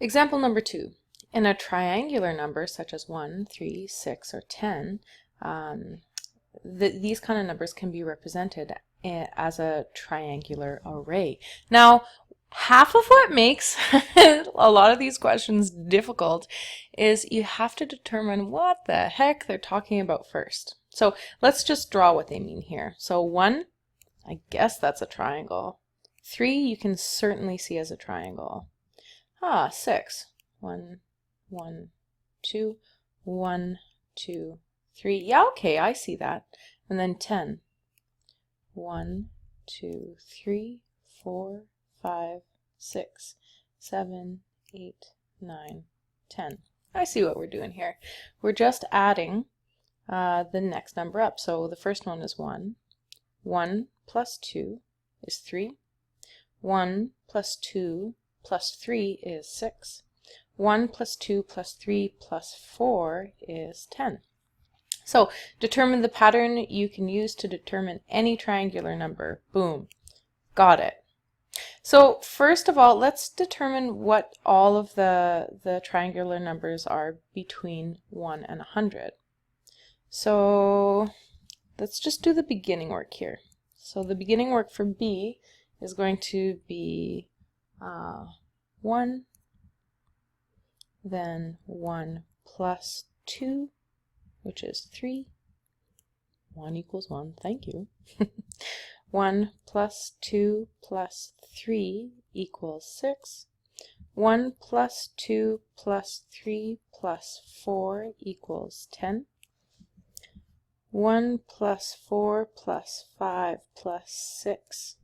Example number 2. In a triangular number such as 1, 3, 6, or 10, these kind of numbers can be represented as a triangular array. Now, half of what makes a lot of these questions difficult is you have to determine what the heck they're talking about first. So let's just draw what they mean here. So 1, I guess that's a triangle. 3, you can certainly see as a triangle. 6. 1, 1, 2, 1, 2, 3. Yeah, okay, I see that. And then 10. 1, 2, 3, 4, 5, 6, 7, 8, 9, 10. I see what we're doing here. We're just adding the next number up. So the first one is 1. 1 plus 2 is 3. 1 plus 2 plus 3 is 6. 1 plus 2 plus 3 plus 4 is 10. So determine the pattern you can use to determine any triangular number. Boom. Got it. So first of all, let's determine what all of the triangular numbers are between 1 and 100. So let's just do the beginning work here. So the beginning work for B is going to be 1, then 1 plus 2, which is 3. 1 equals 1, thank you. 1 plus 2 plus 3 equals 6. 1 plus 2 plus 3 plus 4 equals 10. 1 plus 4 plus 5 plus 6.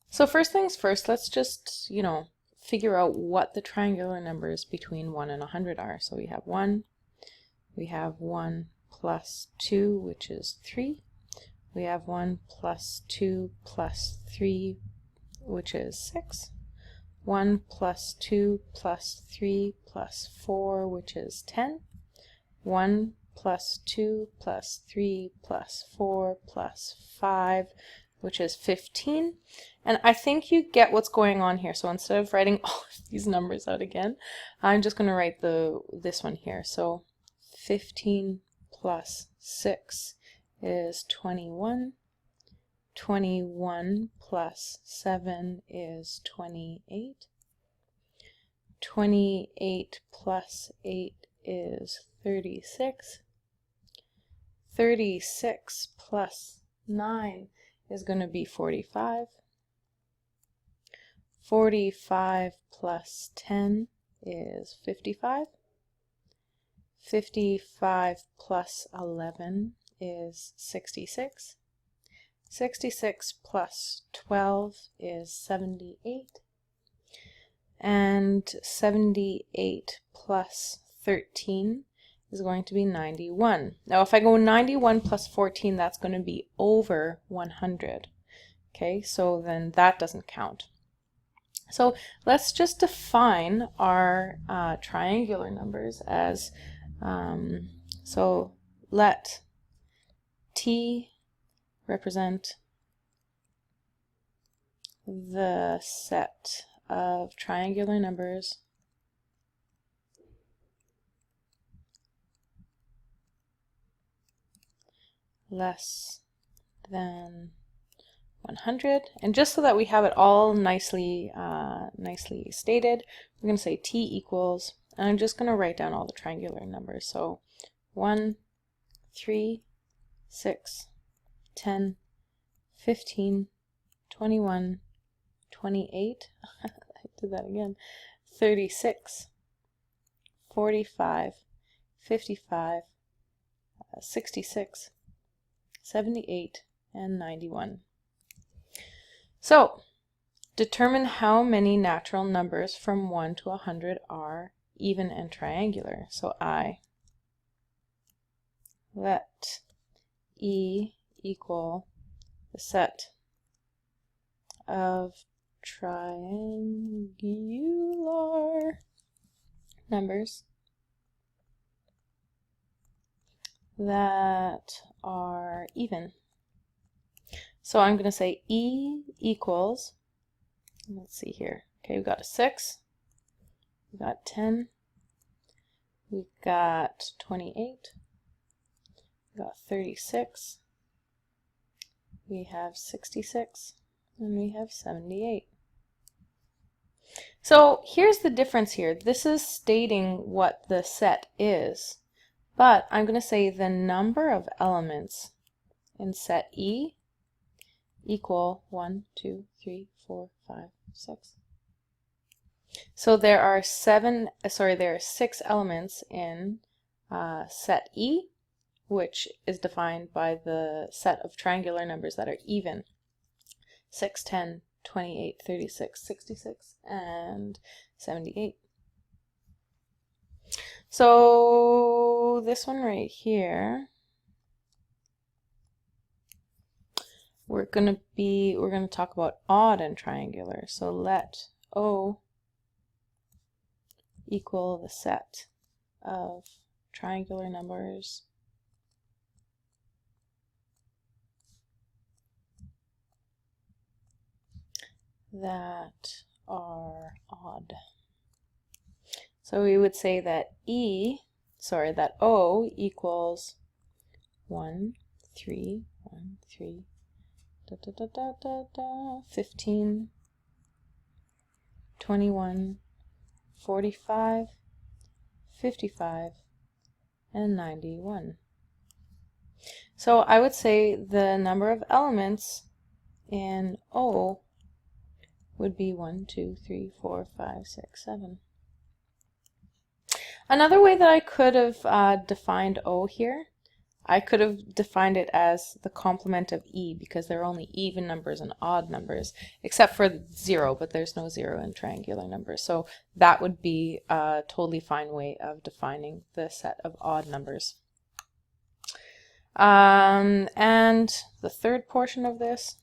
So first things first, let's just, figure out what the triangular numbers between 1 and 100 are. So we have 1, we have 1 plus 2, which is 3. We have 1 plus 2 plus 3, which is 6. 1 plus 2 plus 3 plus 4, which is 10. 1 plus 2 plus 3 plus 4 plus 5, which is 15. And I think you get what's going on here. So instead of writing all of these numbers out again, I'm just going to write this one here. So 15 plus 6 is 21. 21 plus 7 is 28. 28 plus 8 is 36. 36 plus 9 is going to be 45. 45 plus 10 is 55. 55 plus 11 is 66. 66 plus 12 is 78. And 78 plus 13 is going to be 91. Now if I go 91 plus 14, that's going to be over 100. Okay, so then that doesn't count. So let's just define our triangular numbers as, so let T represent the set of triangular numbers less than 100. And just so that we have it all nicely stated, we're going to say T equals, and I'm just going to write down all the triangular numbers. So 1, 3, 6, 10, 15, 21, 28, I did that again, 36, 45, 55, 66, 78, and 91. So, determine how many natural numbers from 1 to 100 are even and triangular. So I let E equal the set of triangular numbers that are even. So I'm going to say E equals, let's see here, okay, we've got a 6, we got 10, we got 28, we got 36, we have 66, and we have 78. So here's the difference here. This is stating what the set is, but I'm going to say the number of elements in set E equal 1, 2, 3, 4, 5, 6. So there are 6 elements in set E, which is defined by the set of triangular numbers that are even. 6, 10, 28, 36, 66, and 78. So this one right here, we're going to talk about odd and triangular. So let O equal the set of triangular numbers that are odd. So we would say that that O equals 1, 3, 1, 3, 15, 21, 45, 55, and 91. So I would say the number of elements in O would be 1, 2, 3, 4, 5, 6, 7. Another way that I could have defined O here, I could have defined it as the complement of E, because there are only even numbers and odd numbers, except for 0, but there's no 0 in triangular numbers. So that would be a totally fine way of defining the set of odd numbers. And the third portion of this,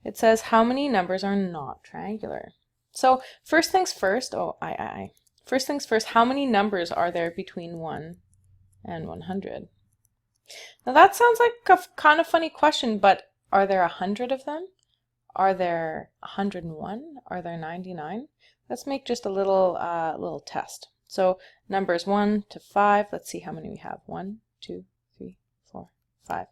it says how many numbers are not triangular. So first things first, first things first, how many numbers are there between 1 and 100? Now that sounds like a kind of funny question, but are there 100 of them? Are there 101? Are there 99? Let's make just a little test. So numbers 1 to 5, let's see how many we have. 1, 2, 3, 4, 5.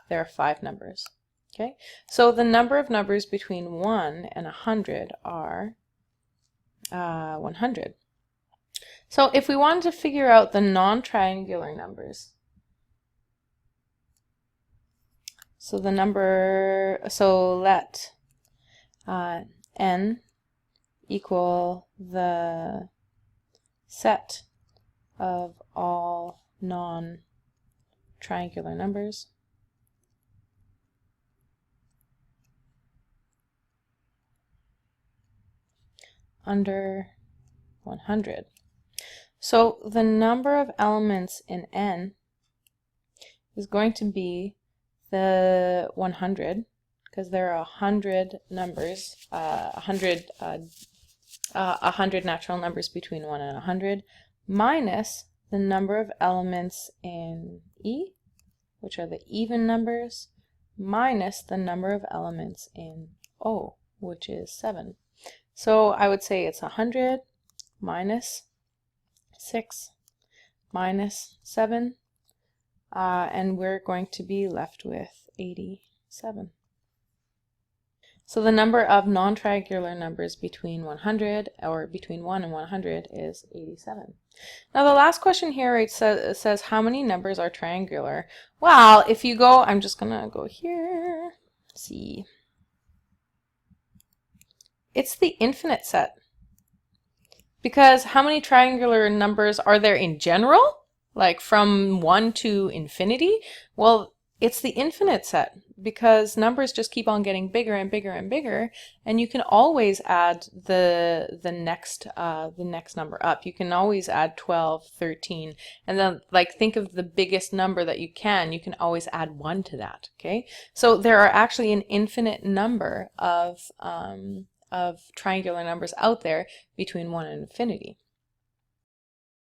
There are 5 numbers. Okay, so the number of numbers between 1 and 100 are 100. So if we wanted to figure out the non-triangular numbers, so let n equal the set of all non-triangular numbers under 100. So the number of elements in n is going to be the 100, because there are 100 numbers, 100 natural numbers between 1 and 100, minus the number of elements in E, which are the even numbers, minus the number of elements in O, which is 7. So I would say it's 100 minus 6 minus 7, and we're going to be left with 87. So the number of non-triangular numbers between 100, or between 1 and 100, is 87. Now the last question here, it says how many numbers are triangular? Well, if you go, I'm just going to go here, see. It's the infinite set. Because how many triangular numbers are there in general? Like from 1 to infinity? Well, it's the infinite set, because numbers just keep on getting bigger and bigger and bigger, and you can always add the next number up. You can always add 12, 13, and then like think of the biggest number that you can always add 1 to that, okay? So there are actually an infinite number of triangular numbers out there between 1 and infinity.